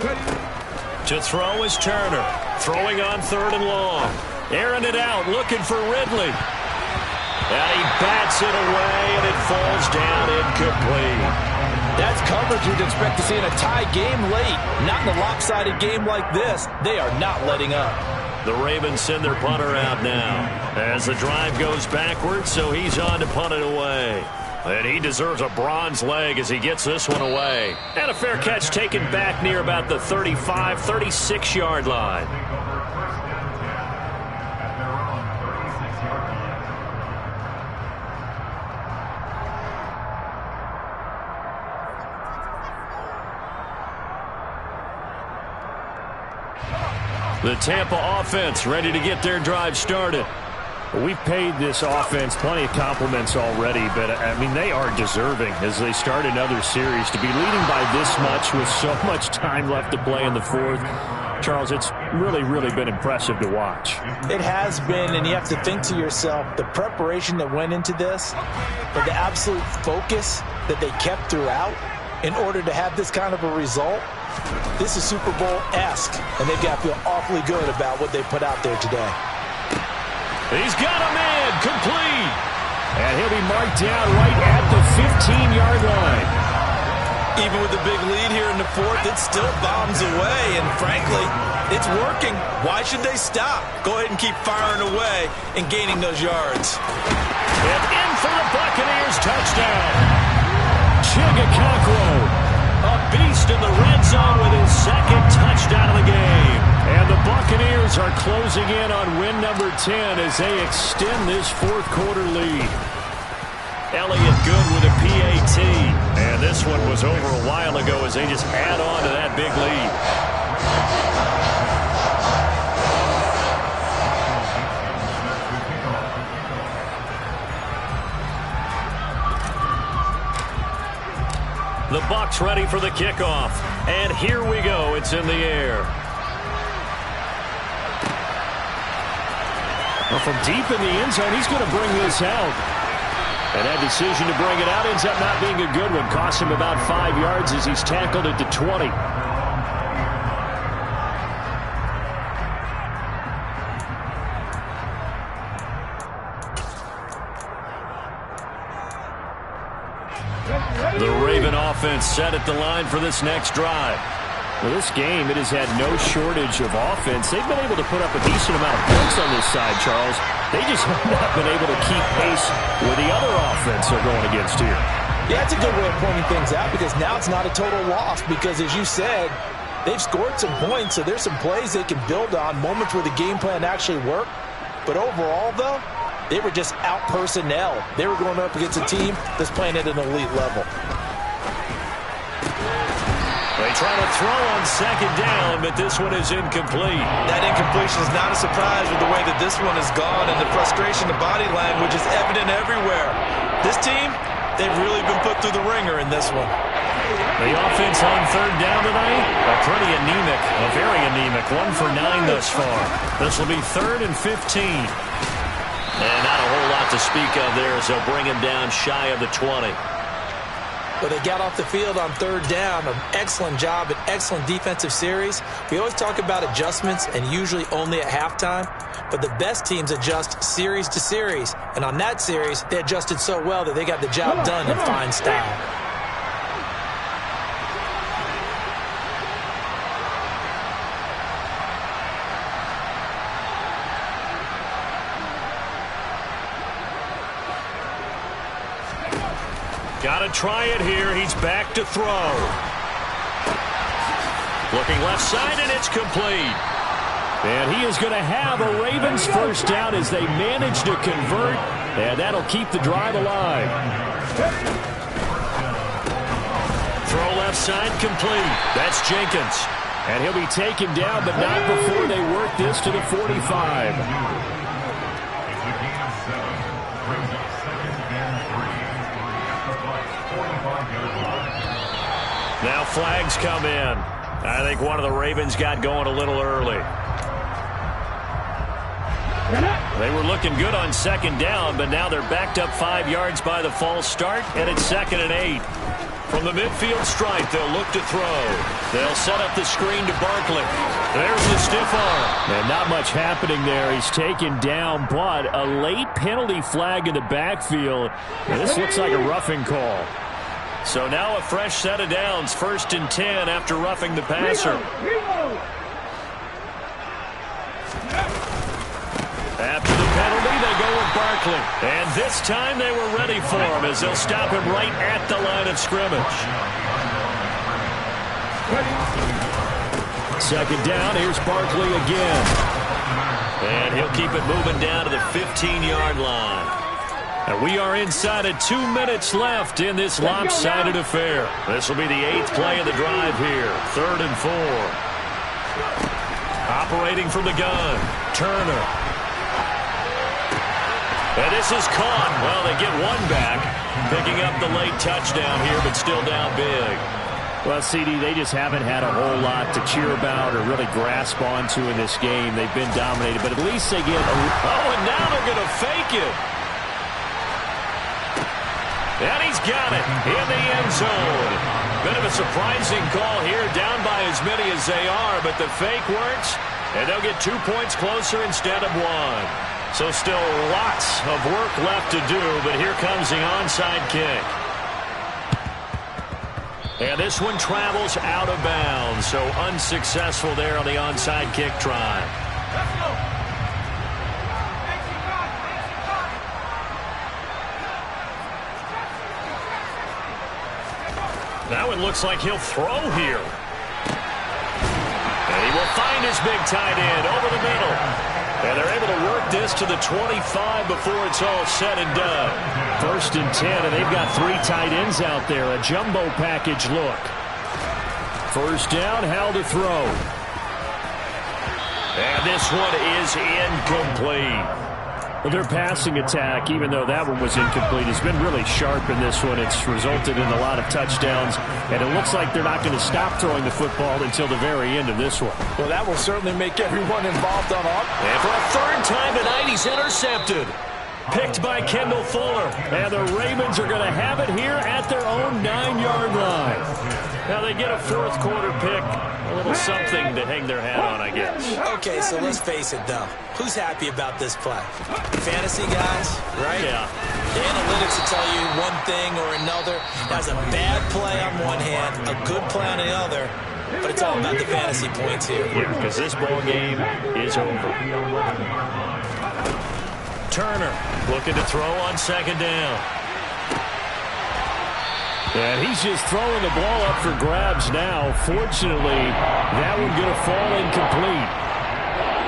To throw is Turner. Throwing on third and long. Airing it out, looking for Ridley. And he bats it away, and it falls down incomplete. That's coverage you'd expect to see in a tie game late. Not in a lopsided game like this. They are not letting up. The Ravens send their punter out now as the drive goes backwards, so he's on to punt it away. And he deserves a bronze leg as he gets this one away. And a fair catch taken back near about the 35, 36-yard line. The Tampa offense ready to get their drive started. We've paid this offense plenty of compliments already, but, I mean, they are deserving as they start another series. To be leading by this much with so much time left to play in the fourth, Charles, it's really, really been impressive to watch. It has been, and you have to think to yourself, the preparation that went into this, and the absolute focus that they kept throughout in order to have this kind of a result. This is Super Bowl-esque, and they've got to feel awfully good about what they put out there today. He's got a man, complete. And he'll be marked down right at the 15-yard line. Even with the big lead here in the fourth, it still bombs away, and frankly, it's working. Why should they stop? Go ahead and keep firing away and gaining those yards. And in for the Buccaneers, touchdown. Chigacaquo, a beast in the red zone with his second touchdown of the game. And the Buccaneers are closing in on win number 10 as they extend this fourth quarter lead. Elliott good with a PAT. And this one was over a while ago as they just add on to that big lead. The Bucs ready for the kickoff. And here we go. It's in the air. Well, from deep in the end zone, he's going to bring this out. And that decision to bring it out ends up not being a good one. Cost him about 5 yards as he's tackled at the 20. The Raven offense set at the line for this next drive. Well, this game, it has had no shortage of offense. They've been able to put up a decent amount of points on this side, Charles. They just have not been able to keep pace with the other offense they're going against here. Yeah, that's a good way of pointing things out because now it's not a total loss because, as you said, they've scored some points, so there's some plays they can build on, moments where the game plan actually worked. But overall, though, they were just out personnel. They were going up against a team that's playing at an elite level. They try to throw on second down, but this one is incomplete. That incompletion is not a surprise with the way that this one has gone, and the frustration, the body language is evident everywhere. This team, they've really been put through the ringer in this one. The offense on third down tonight, pretty anemic, very anemic. 1 for 9 thus far. This will be 3rd and 15. And not a whole lot to speak of there as they'll bring him down shy of the 20. But they got off the field on third down. An excellent job, an excellent defensive series. We always talk about adjustments and usually only at halftime. But the best teams adjust series to series. And on that series, they adjusted so well that they got the job done in fine style. Got to try it here. He's back to throw. Looking left side, and it's complete. And he is going to have a Ravens first down as they manage to convert. And that'll keep the drive alive. Throw left side, complete. That's Jenkins. And he'll be taken down, but not before they work this to the 45. Now flags come in. I think one of the Ravens got going a little early. They were looking good on second down, but now they're backed up 5 yards by the false start, and it's 2nd and 8. From the midfield stripe, they'll look to throw. They'll set up the screen to Barkley. There's the stiff arm. And not much happening there. He's taken down, but a late penalty flag in the backfield. And this looks like a roughing call. So now a fresh set of downs, 1st and 10 after roughing the passer. After the penalty, they go with Barkley. And this time they were ready for him as they'll stop him right at the line of scrimmage. 2nd down, here's Barkley again. And he'll keep it moving down to the 15-yard line. And we are inside of 2 minutes left in this lopsided affair. This will be the 8th play of the drive here. 3rd and 4. Operating from the gun, Turner. And this is caught. Well, they get one back, picking up the late touchdown here, but still down big. Well, CD, they just haven't had a whole lot to cheer about or really grasp onto in this game. They've been dominated, but at least they get and now they're going to fake it. And he's got it in the end zone. Bit of a surprising call here, down by as many as they are, but the fake works, and they'll get 2 points closer instead of 1. So still lots of work left to do, but here comes the onside kick. And this one travels out of bounds, so unsuccessful there on the onside kick try. Now it looks like he'll throw here. And he will find his big tight end over the middle. And they're able to work this to the 25 before it's all said and done. 1st and 10, and they've got 3 tight ends out there. A jumbo package look. 1st down, Hal to throw. And this one is incomplete. Their passing attack, even though that one was incomplete, has been really sharp in this one. It's resulted in a lot of touchdowns, and it looks like they're not going to stop throwing the football until the very end of this one. Well, that will certainly make everyone involved on offense. And for a 3rd time tonight, he's intercepted. Picked by Kendall Fuller. And the Ravens are going to have it here at their own 9-yard line. Now they get a 4th quarter pick. A little something to hang their hat on, I guess. Okay, so let's face it, though. Who's happy about this play? Fantasy guys, right? Yeah. The analytics will tell you one thing or another. That's a bad play on one hand, a good play on the other. But it's all about the fantasy points here. Yeah, because this ball game is over. Turner looking to throw on 2nd down. And he's just throwing the ball up for grabs now. Fortunately, that one going to fall incomplete.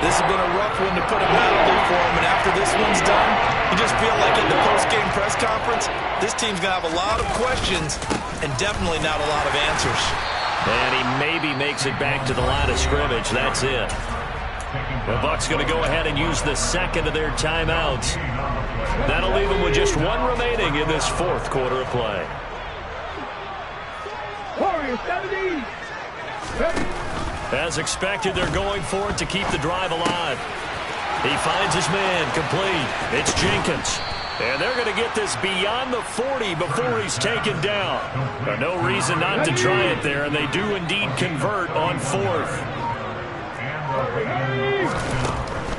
This has been a rough one to put a penalty for him, and after this one's done, you just feel like in the post-game press conference, this team's going to have a lot of questions and definitely not a lot of answers. And he maybe makes it back to the line of scrimmage. That's it. The Bucs going to go ahead and use the 2nd of their timeouts. That'll leave them with just 1 remaining in this 4th quarter of play. As expected, they're going for it to keep the drive alive. He finds his man complete. It's Jenkins. And they're going to get this beyond the 40 before he's taken down. No reason not to try it there, and they do indeed convert on 4th.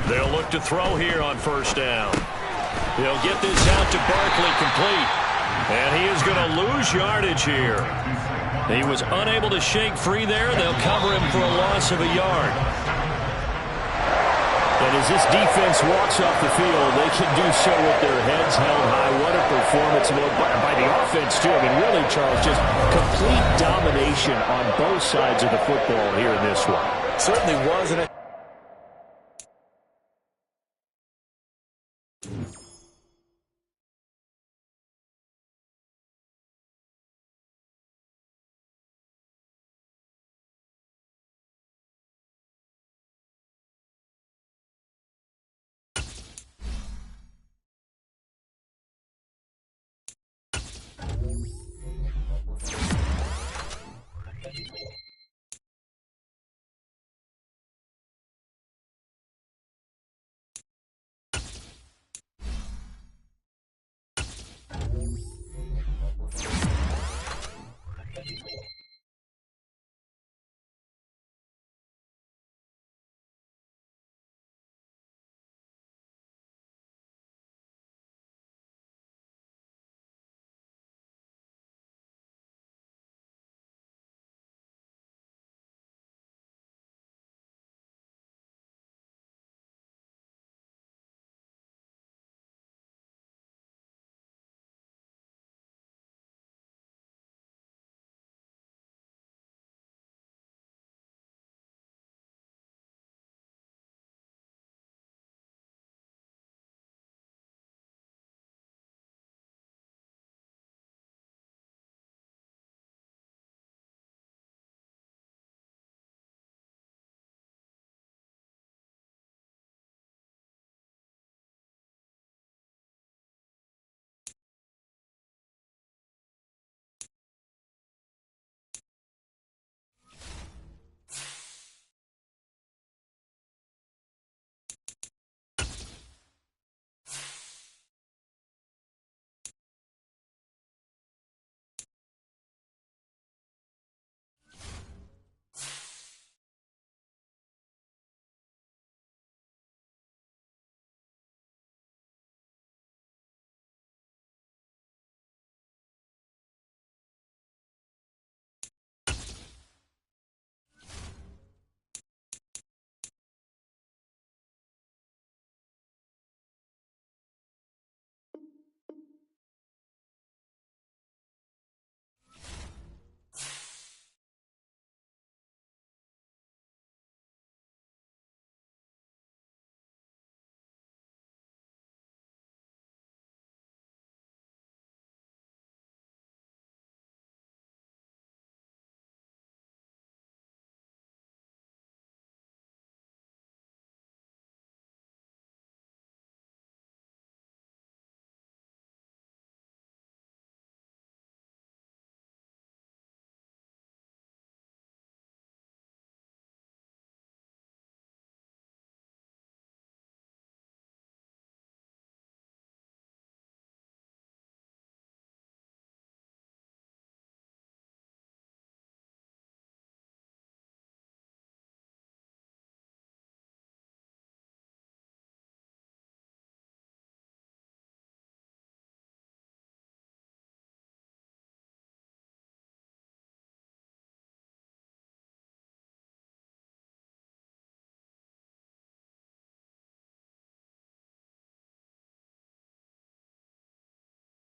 They'll look to throw here on 1st down. They'll get this out to Barkley complete. And he is going to lose yardage here. He was unable to shake free there. They'll cover him for a loss of a yard. And as this defense walks off the field, they can do so with their heads held high. What a performance by the offense, too. I mean, really, Charles, just complete domination on both sides of the football here in this one. Certainly was, and